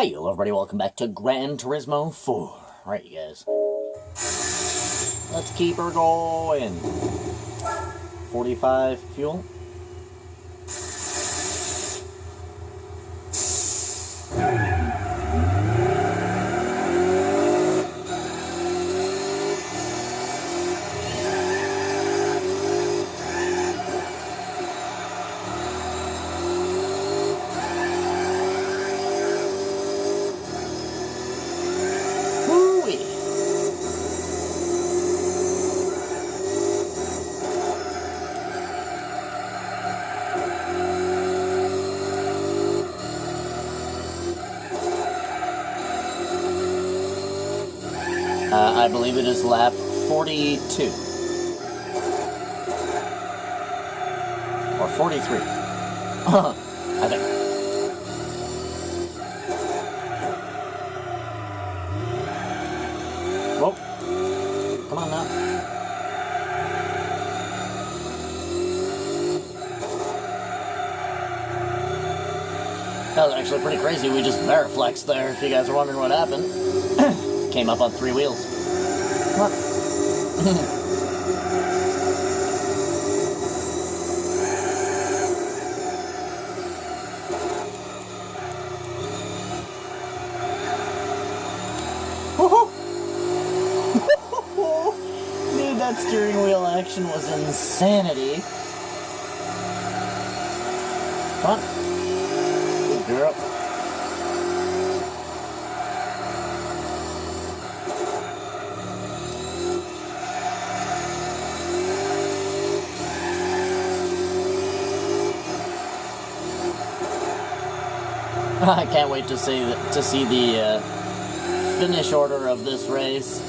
Hey, hello everybody, welcome back to Gran Turismo 4. Alright, you guys. Let's keep her going. 45 fuel. I believe it is lap 42. Or 43. I think. Whoa. Come on now. That was actually pretty crazy. We just Veriflexed there, if you guys are wondering what happened. Came up on 3 wheels. Come on. Dude, that steering wheel action was insanity. Come on. Good girl. I can't wait to see the finish order of this race.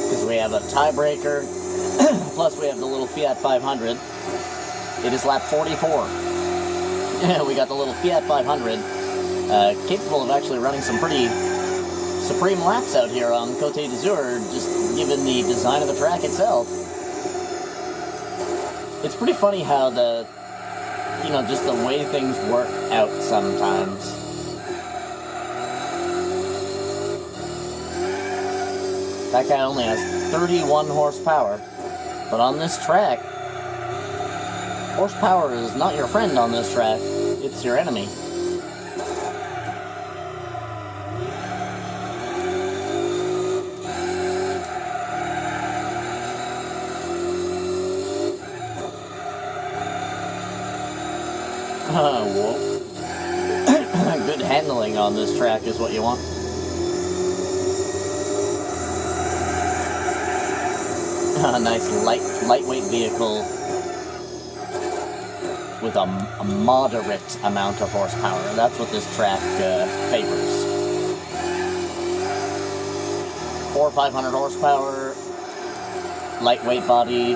Because we have a tiebreaker, plus we have the little Fiat 500. It is lap 44. Yeah, we got the little Fiat 500, capable of actually running some pretty supreme laps out here on Côte d'Azur, just given the design of the track itself. It's pretty funny how just the way things work out sometimes. That guy only has 31 horsepower, but on this track, horsepower is not your friend on this track, it's your enemy. Whoa. Good handling on this track is what you want. A nice lightweight vehicle with a moderate amount of horsepower. That's what this track favors. 400 or 500 horsepower, lightweight body.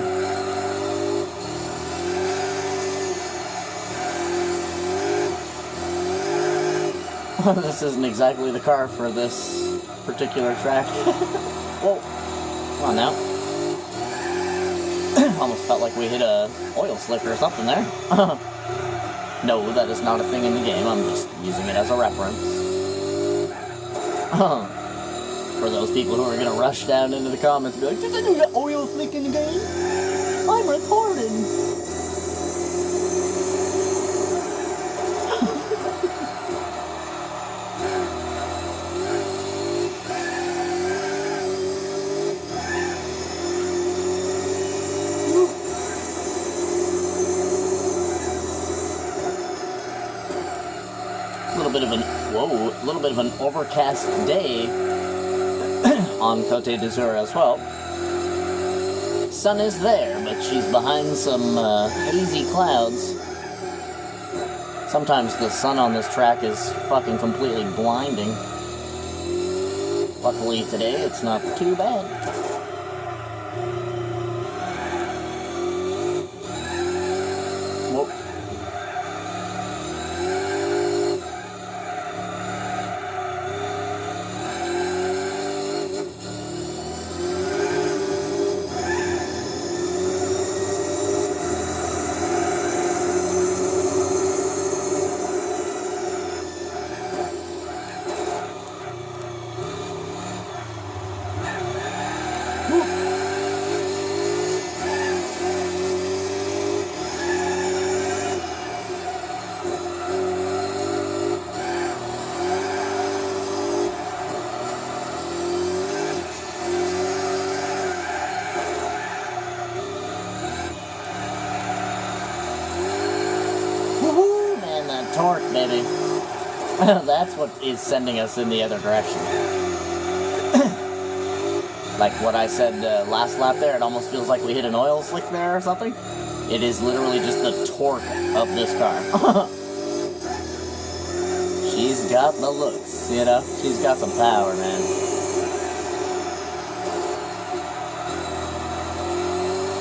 This isn't exactly the car for this particular track. Whoa. Come on now. Almost felt like we hit a oil slick or something there. No, that is not a thing in the game. I'm just using it as a reference. For those people who are going to rush down into the comments and be like, did they do that oil slick in the game? I'm retarded. A little bit of an overcast day on Côte d'Azur as well. Sun is there, but she's behind some hazy clouds. Sometimes the sun on this track is fucking completely blinding. Luckily today it's not too bad. Whoop. baby. That's what is sending us in the other direction. Like what I said last lap there, it almost feels like we hit an oil slick there or something. It is literally just the torque of this car. She's got the looks, you know? She's got some power, man.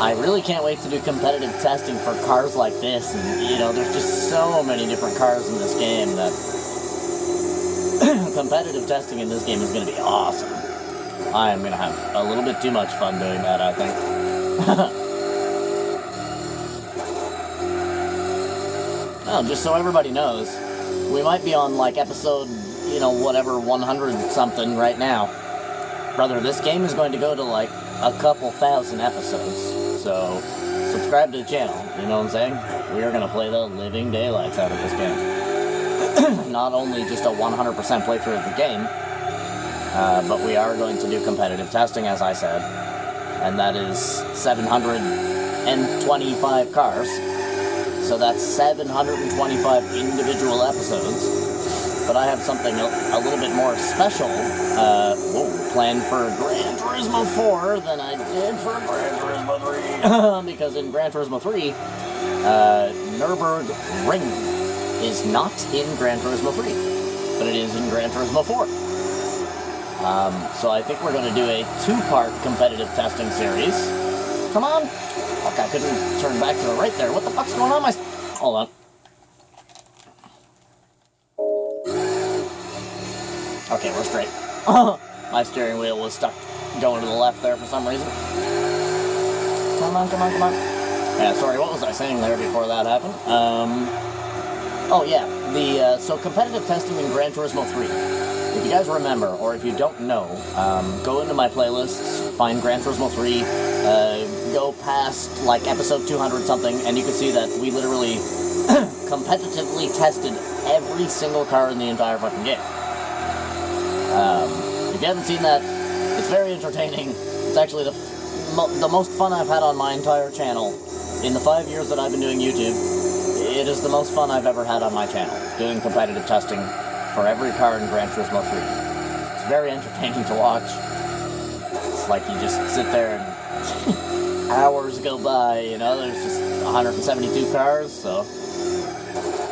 I really can't wait to do competitive testing for cars like this, and, you know, there's just so many different cars in this game that competitive testing in this game is going to be awesome. I am going to have a little bit too much fun doing that, I think. Oh, just so everybody knows, we might be on, like, episode, you know, whatever, 100-something right now. Brother, this game is going to go to, like, a couple thousand episodes. So, subscribe to the channel, you know what I'm saying? We are going to play the living daylights out of this game. Not only just a 100% playthrough of the game, but we are going to do competitive testing, as I said. And that is 725 cars. So that's 725 individual episodes. But I have something a little bit more special planned for Gran Turismo 4 than I did for Gran Turismo 3. Because in Gran Turismo 3, Nürburgring is not in Gran Turismo 3, but it is in Gran Turismo 4. So I think we're going to do a 2-part competitive testing series. Come on! Fuck, I couldn't turn back to the right there. What the fuck's going on? Hold on. Okay, we're straight. My steering wheel was stuck going to the left there for some reason. Come on. Yeah, sorry, what was I saying there before that happened? Oh yeah, so competitive testing in Gran Turismo 3. If you guys remember, or if you don't know, go into my playlists, find Gran Turismo 3, go past, like, episode 200-something, and you can see that we literally competitively tested every single car in the entire fucking game. If you haven't seen that, it's very entertaining. It's actually the most fun I've had on my entire channel. In the 5 years that I've been doing YouTube, it is the most fun I've ever had on my channel, doing competitive testing for every car in Gran Turismo 3. It's very entertaining to watch. It's like you just sit there and hours go by, you know, there's just 172 cars, so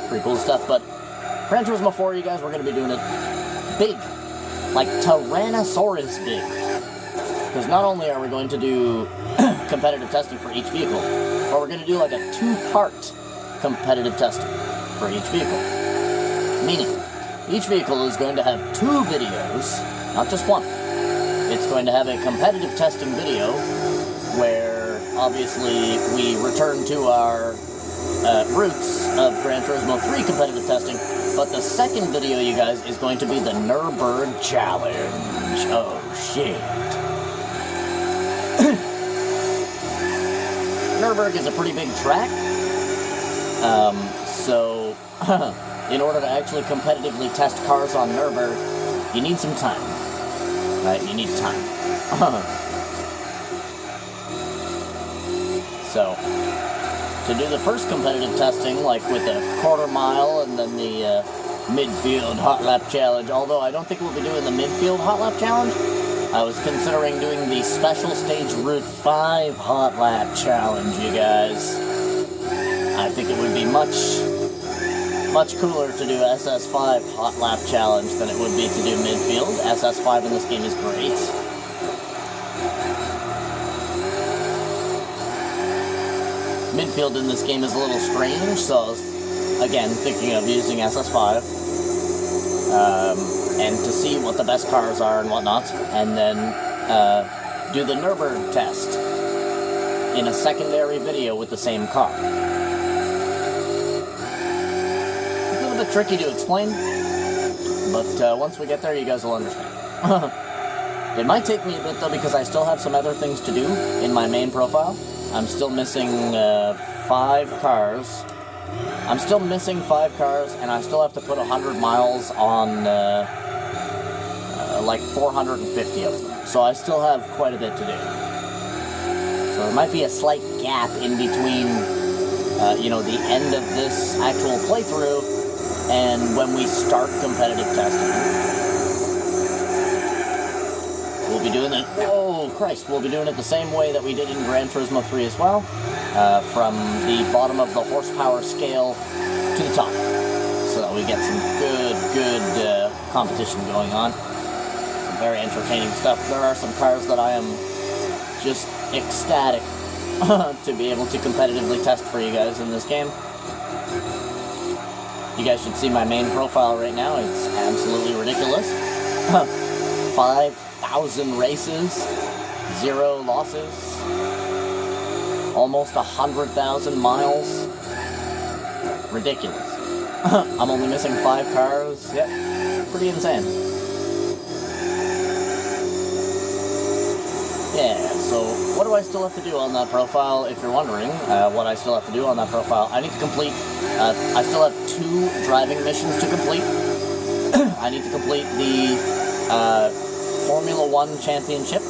pretty cool stuff. But Gran Turismo 4, you guys, we're going to be doing it big. Like Tyrannosaurus big. Because not only are we going to do competitive testing for each vehicle, but we're going to do like a 2-part competitive testing for each vehicle. Meaning, each vehicle is going to have 2 videos, not just one. It's going to have a competitive testing video where, obviously, we return to our roots of Gran Turismo 3 competitive testing, but the second video, you guys, is going to be the Nürburgring Challenge. Oh, shit. Nürburgring is a pretty big track, so in order to actually competitively test cars on Nürburgring, you need some time. Right? You need time. So, to do the first competitive testing, like with a quarter mile and then the midfield hot lap challenge, although I don't think we'll be doing the midfield hot lap challenge, I was considering doing the special stage Route 5 hot lap challenge, you guys. I think it would be much cooler to do SS5 hot lap challenge than it would be to do midfield. SS5 in this game is great. Midfield in this game is a little strange, so I was, again, thinking of using SS5. And to see what the best cars are and whatnot, and then do the Nürburgring test in a secondary video with the same car. A little bit tricky to explain, but once we get there, you guys will understand. It might take me a bit, though, because I still have some other things to do in my main profile. I'm still missing 5 cars. I'm still missing 5 cars, and I still have to put 100 miles on like 450 of them. So I still have quite a bit to do. So there might be a slight gap in between, you know, the end of this actual playthrough And when we start competitive testing, we'll be doing it, oh Christ, we'll be doing it the same way that we did in Gran Turismo 3 as well, from the bottom of the horsepower scale to the top, so that we get some good competition going on. Some very entertaining stuff. There are some cars that I am just ecstatic to be able to competitively test for you guys in this game. You guys should see my main profile right now. It's absolutely ridiculous. 5,000 races, 0 losses, almost 100,000 miles. Ridiculous. I'm only missing 5 cars. Yep, pretty insane. Yeah, so what do I still have to do on that profile? If you're wondering what I still have to do on that profile, I need to complete, I still have 2 driving missions to complete. I need to complete the Formula 1 Championship,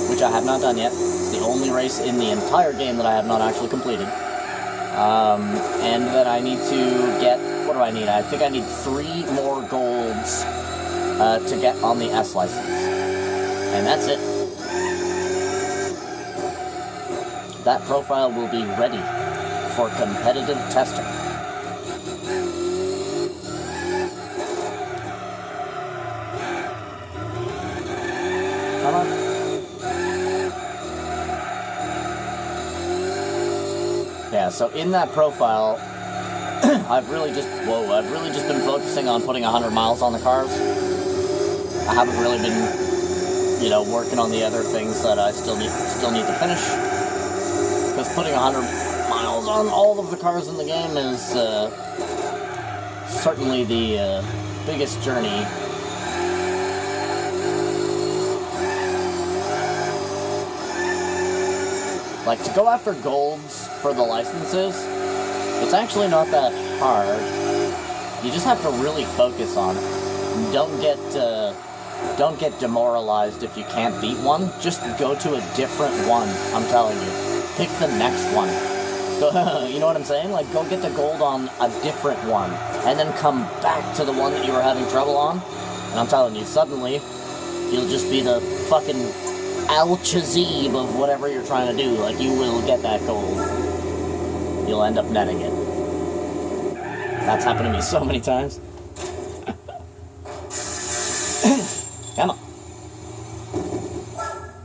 which I have not done yet. It's the only race in the entire game that I have not actually completed. And then I need to get, what do I need? I think I need 3 more golds to get on the S license. And that's it. That profile will be ready for competitive testing. Come on. Yeah, so in that profile, I've really just been focusing on putting 100 miles on the cars. I haven't really been, you know, working on the other things that I still need to finish. Because putting 100 miles on all of the cars in the game is certainly the biggest journey. Like, to go after golds for the licenses, it's actually not that hard. You just have to really focus on it. Don't get demoralized if you can't beat one. Just go to a different one, I'm telling you. Pick the next one. You know what I'm saying? Like, go get the gold on a different one, and then come back to the one that you were having trouble on. And I'm telling you, suddenly, you'll just be the fucking Al-Chazib of whatever you're trying to do. Like, you will get that gold. You'll end up netting it. That's happened to me so many times. Come on.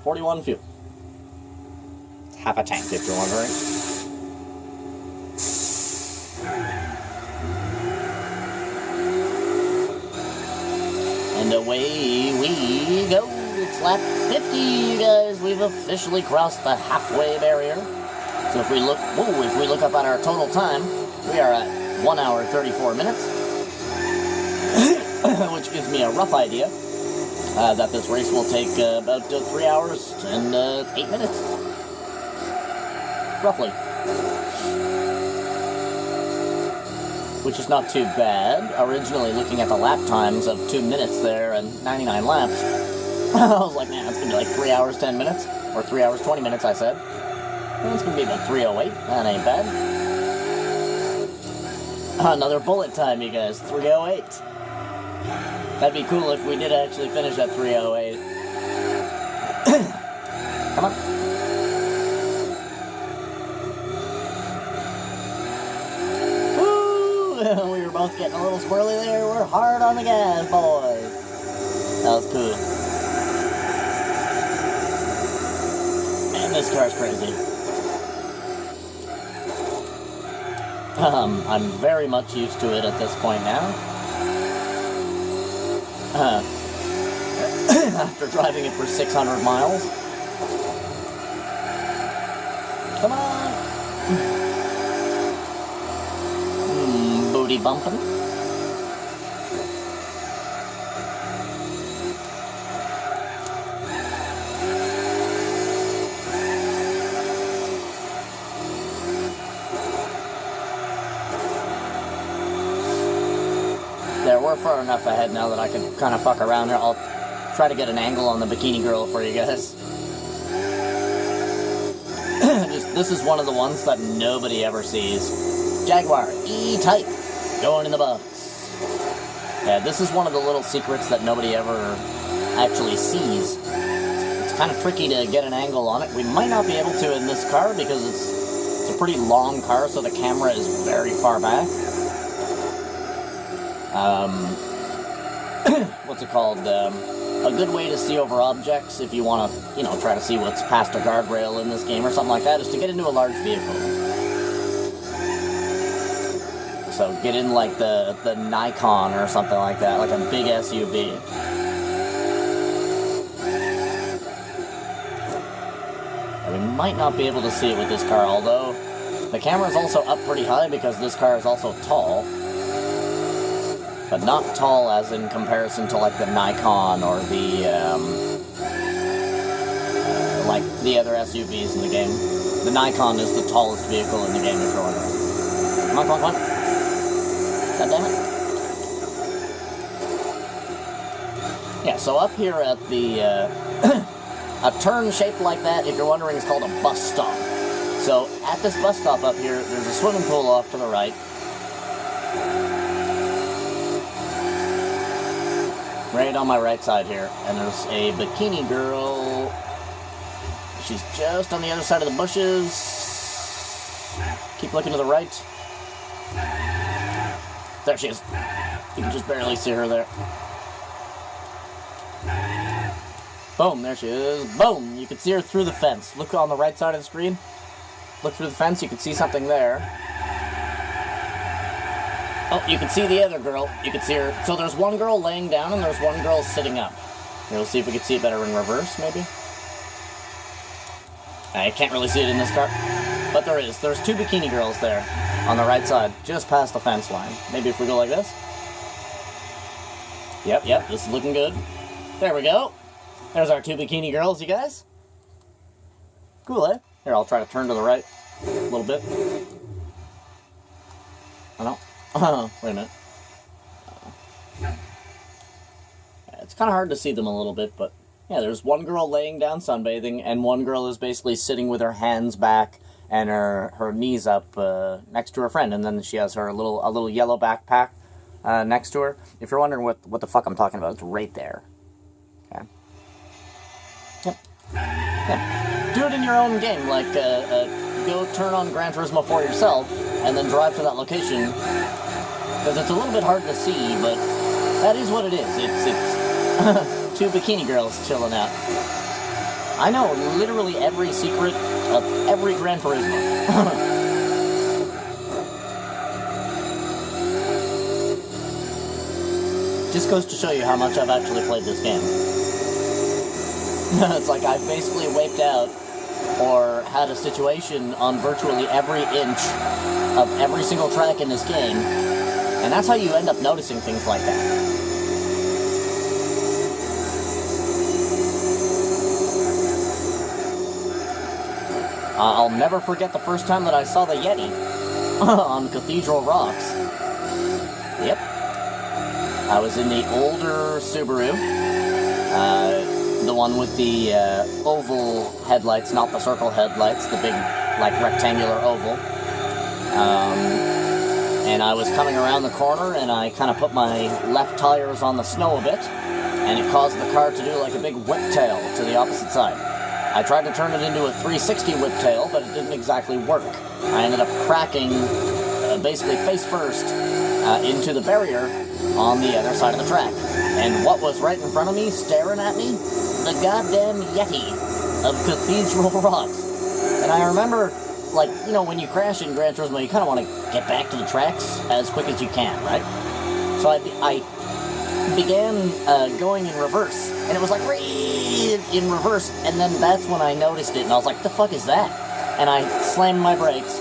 41 fuel. Half a tank, if you're wondering. And away we go. It's lap 50, you guys. We've officially crossed the halfway barrier. So if we look up at our total time, we are at 1 hour 34 minutes, which gives me a rough idea that this race will take about 3 hours and 8 minutes. Roughly. Which is not too bad. Originally looking at the lap times of 2 minutes there and 99 laps, I was like, man, it's going to be like 3 hours 10 minutes. Or 3 hours 20 minutes, I said. And it's going to be about 3:08. That ain't bad. Another bullet time, you guys. 3:08. That'd be cool if we did actually finish at 3:08. Come on. We were both getting a little squirrely there. We're hard on the gas, boys. That was cool. Man, this car's crazy. I'm very much used to it at this point now. After driving it for 600 miles. Come on. Booty bumping. There, we're far enough ahead now that I can kind of fuck around here. I'll try to get an angle on the bikini girl for you guys. This is one of the ones that nobody ever sees. Jaguar E-Type going in the box. Yeah, this is one of the little secrets that nobody ever actually sees. It's kind of tricky to get an angle on it. We might not be able to in this car because it's a pretty long car, so the camera is very far back. What's it called? A good way to see over objects if you want to, you know, try to see what's past a guardrail in this game or something like that is to get into a large vehicle. So get in like the Nikon or something like that, like a big SUV. And we might not be able to see it with this car, although the camera is also up pretty high because this car is also tall. But not tall as in comparison to like the Nikon or the like the other SUVs in the game. The Nikon is the tallest vehicle in the game, if you're wondering. Come on, come on, come on. God damn it. Yeah, so up here at the a turn shaped like that, if you're wondering, is called a bus stop. So at this bus stop up here, there's a swimming pool off to the right. Right on my right side here, and there's a bikini girl. She's just on the other side of the bushes. Keep looking to the right. There she is. You can just barely see her there. Boom, there she is. Boom! You can see her through the fence. Look on the right side of the screen. Look through the fence, you can see something there. Oh, you can see the other girl. You can see her. So there's one girl laying down and there's one girl sitting up. Here, we'll see if we can see it better in reverse, maybe. I can't really see it in this car. But there is. There's two bikini girls there on the right side, just past the fence line. Maybe if we go like this. Yep, this is looking good. There we go. There's our two bikini girls, you guys. Cool, eh? Here, I'll try to turn to the right a little bit. Oh, no. Wait a minute. It's kind of hard to see them a little bit, but yeah, there's one girl laying down sunbathing, and one girl is basically sitting with her hands back and her knees up next to her friend, and then she has her a little yellow backpack next to her. If you're wondering what the fuck I'm talking about, it's right there. Okay. Yep. Yeah. Do it in your own game, like go turn on Gran Turismo 4 yourself, and then drive to that location. Because it's a little bit hard to see, but that is what it is. It's two bikini girls chilling out. I know literally every secret of every Gran Turismo. Just goes to show you how much I've actually played this game. It's like I've basically wiped out or had a situation on virtually every inch of every single track in this game. And that's how you end up noticing things like that. I'll never forget the first time that I saw the Yeti on Cathedral Rocks. Yep. I was in the older Subaru. The one with the oval headlights, not the circle headlights, the big, like, rectangular oval. And I was coming around the corner, and I kind of put my left tires on the snow a bit, and it caused the car to do like a big whiptail to the opposite side. I tried to turn it into a 360 whiptail, but it didn't exactly work. I ended up cracking, basically face first, into the barrier on the other side of the track. And what was right in front of me, staring at me? The goddamn Yeti of Cathedral Rocks. And I remember, like, you know, when you crash in Gran Turismo, you kind of want to get back to the tracks as quick as you can, right? So I began going in reverse, and it was like, in reverse, and then that's when I noticed it, and I was like, the fuck is that? And I slammed my brakes.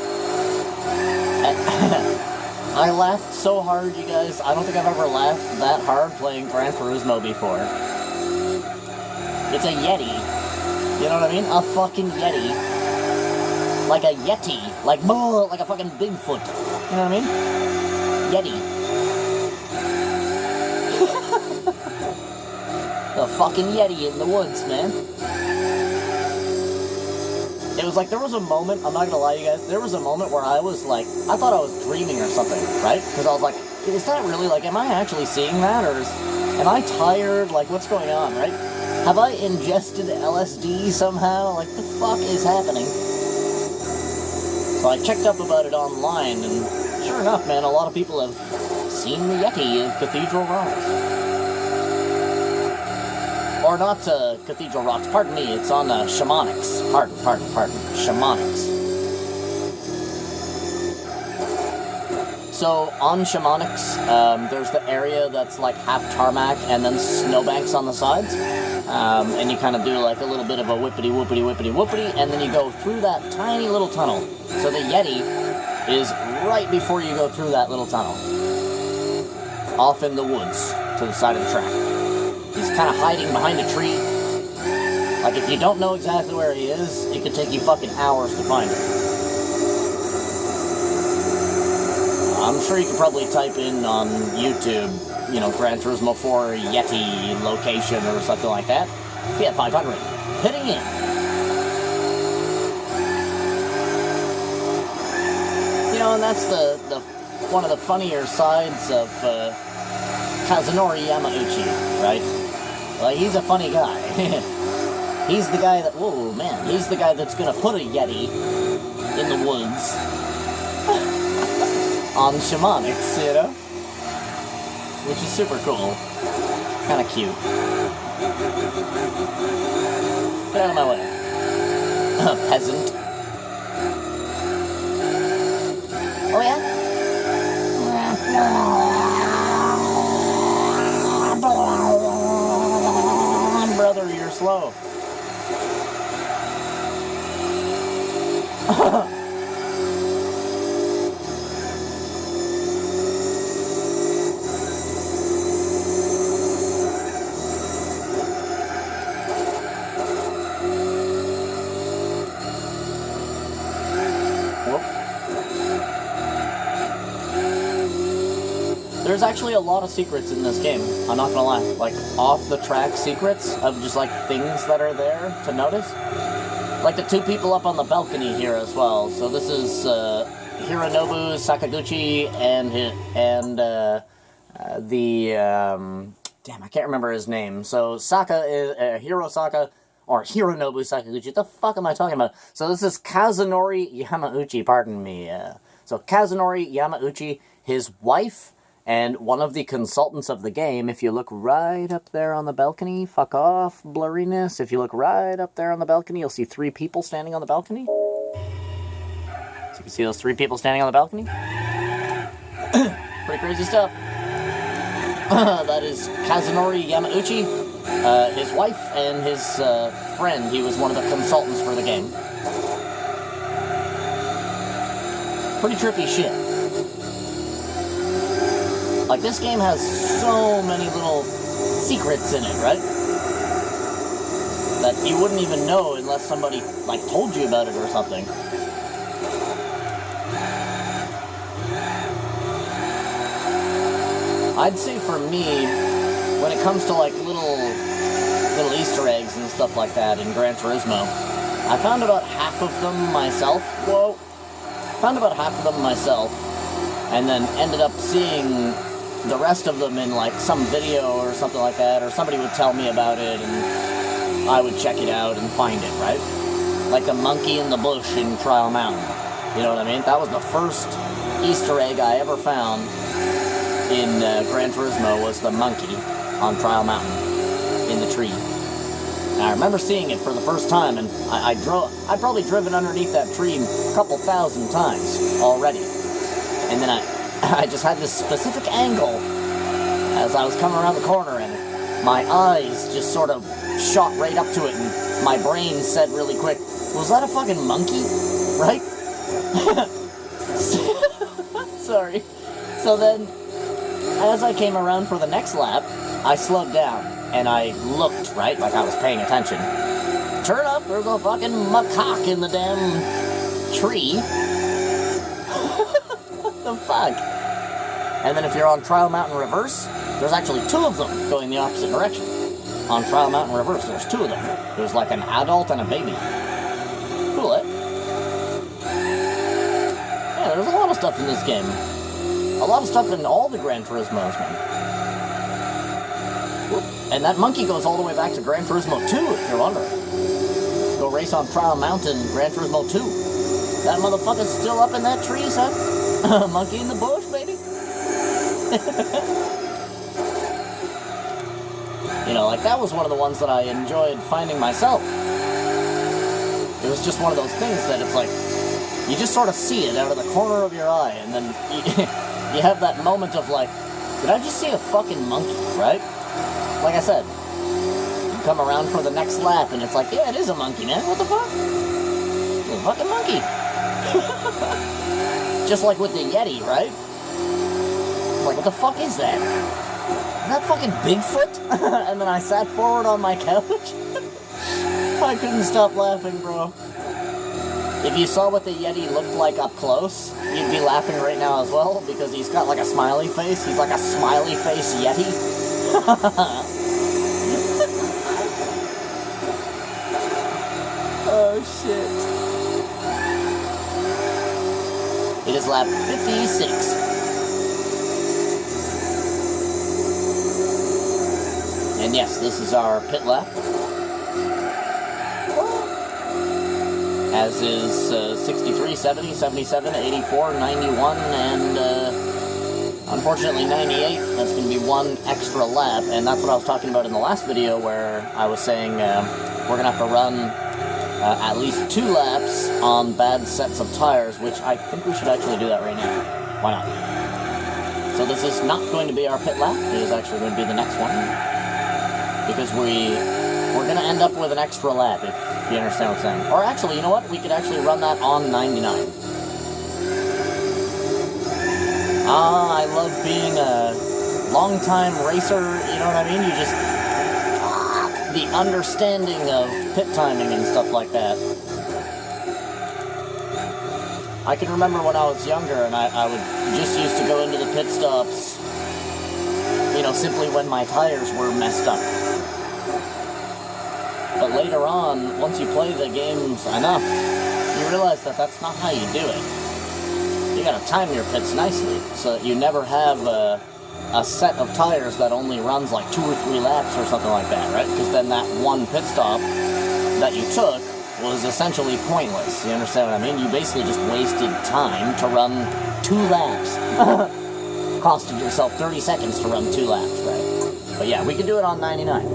I laughed so hard, you guys. I don't think I've ever laughed that hard playing Gran Turismo before. It's a Yeti. You know what I mean? A fucking Yeti. Like a Yeti. Like a fucking Bigfoot. You know what I mean? Yeti. A fucking Yeti in the woods, man. It was like, there was a moment, I'm not gonna lie to you guys, there was a moment where I was like, I thought I was dreaming or something, right? Because I was like, is that really, like, am I actually seeing that, or am I tired? Like, what's going on, right? Have I ingested LSD somehow? Like, the fuck is happening? So I checked up about it online, and sure enough, man, a lot of people have seen the Yeti of Cathedral Rocks. Or not Cathedral Rocks, pardon me, it's on Shamanics. Pardon, Shamanics. So, on Shamanics, there's the area that's like half tarmac and then snowbanks on the sides. And you kind of do like a little bit of a whippity-whoopity, and then you go through that tiny little tunnel. So the Yeti is right before you go through that little tunnel. Off in the woods, to the side of the track. He's kind of hiding behind a tree. Like, if you don't know exactly where he is, it could take you fucking hours to find him. I'm sure you could probably type in on YouTube, you know, Gran Turismo 4 Yeti location or something like that. Fiat 500, hitting in. You know, and that's the one of the funnier sides of Kazunori Yamauchi, right? Like, he's a funny guy. He's the guy that, whoa, man, he's the guy that's gonna put a Yeti in the woods on Shamanics, you know? Which is super cool. Kind of cute. Get out of my way. Peasant. Oh, yeah? Brother, you're slow. There's actually a lot of secrets in this game, I'm not gonna lie. Like, off-the-track secrets of just, like, things that are there to notice. Like the two people up on the balcony here as well. So this is Hironobu Sakaguchi and damn, I can't remember his name. So Saka is Hironobu Sakaguchi. What the fuck am I talking about? So this is Kazunori Yamauchi, pardon me. So Kazunori Yamauchi, his wife, and one of the consultants of the game. If you look right up there on the balcony, fuck off, blurriness. If you look right up there on the balcony, you'll see 3 people standing on the balcony. So you can see those 3 people standing on the balcony. Pretty crazy stuff. That is Kazunori Yamauchi, his wife, and his friend. He was one of the consultants for the game. Pretty trippy shit. Like, this game has so many little secrets in it, right? That you wouldn't even know unless somebody, like, told you about it or something. I'd say for me, when it comes to, like, little Easter eggs and stuff like that in Gran Turismo, I found about half of them myself. Whoa! Found about half of them myself, and then ended up seeing the rest of them in, like, some video or something like that, or somebody would tell me about it, and I would check it out and find it, right? Like the monkey in the bush in Trial Mountain. You know what I mean? That was the first Easter egg I ever found in Gran Turismo, was the monkey on Trial Mountain in the tree. And I remember seeing it for the first time, and I'd probably driven underneath that tree a couple thousand times already. And then I just had this specific angle as I was coming around the corner, and my eyes just sort of shot right up to it, and my brain said really quick, was that a fucking monkey? Right? Sorry. So then, as I came around for the next lap, I slowed down, and I looked, right, like I was paying attention. Sure enough, there's a fucking macaque in the damn tree. What the fuck? And then if you're on Trial Mountain Reverse, there's actually 2 of them going the opposite direction. On Trial Mountain Reverse, there's 2 of them. There's like an adult and a baby. Cool, eh? Yeah, there's a lot of stuff in this game. A lot of stuff in all the Gran Turismos, man. And that monkey goes all the way back to Gran Turismo 2, if you're wondering. Go race on Trial Mountain, Gran Turismo 2. That motherfucker's still up in that tree, son. Monkey in the bush, baby. You know, like, that was one of the ones that I enjoyed finding myself. It was just one of those things that it's like, you just sort of see it out of the corner of your eye, and then you have that moment of like, did I just see a fucking monkey, right? Like I said, you come around for the next lap, and it's like, yeah, it is a monkey, man. What the fuck? It's a fucking monkey. Just like with the Yeti, right? Like, what the fuck is that? Is that fucking Bigfoot? And then I sat forward on my couch. I couldn't stop laughing, bro. If you saw what the Yeti looked like up close, you'd be laughing right now as well, because he's got like a smiley face. He's like a smiley face Yeti. Oh, shit. It is lap 56. And yes, this is our pit lap. As is 63, 70, 77, 84, 91, and unfortunately 98. That's going to be one extra lap, and that's what I was talking about in the last video, where I was saying we're going to have to run at least 2 laps on bad sets of tires, which I think we should actually do that right now. Why not? So this is not going to be our pit lap. It is actually going to be the next one, because we're going to end up with an extra lap, if you understand what I'm saying. Or actually, you know what? We could actually run that on 99. I love being a long-time racer, you know what I mean? You just... the understanding of pit timing and stuff like that. I can remember when I was younger, and I would just used to go into the pit stops, you know, simply when my tires were messed up. But later on, once you play the games enough, you realize that that's not how you do it. You gotta time your pits nicely, so that you never have a set of tires that only runs like 2 or 3 laps or something like that, right? Because then that one pit stop that you took was essentially pointless. You understand what I mean? You basically just wasted time to run 2 laps. Costed yourself 30 seconds to run 2 laps, right? But yeah, we can do it on 99.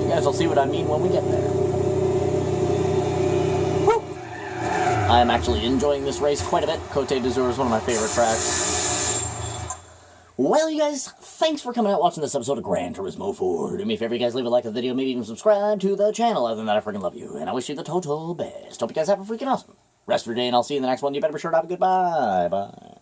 You guys will see what I mean when we get there. Woo! I am actually enjoying this race quite a bit. Côte d'Azur is one of my favorite tracks. Well, you guys, thanks for coming out watching this episode of Gran Turismo 4. Do me a favor, you guys, leave a like to the video, maybe even subscribe to the channel. Other than that, I freaking love you, and I wish you the total best. Hope you guys have a freaking awesome rest of your day, and I'll see you in the next one. You better be sure to have a goodbye. Bye.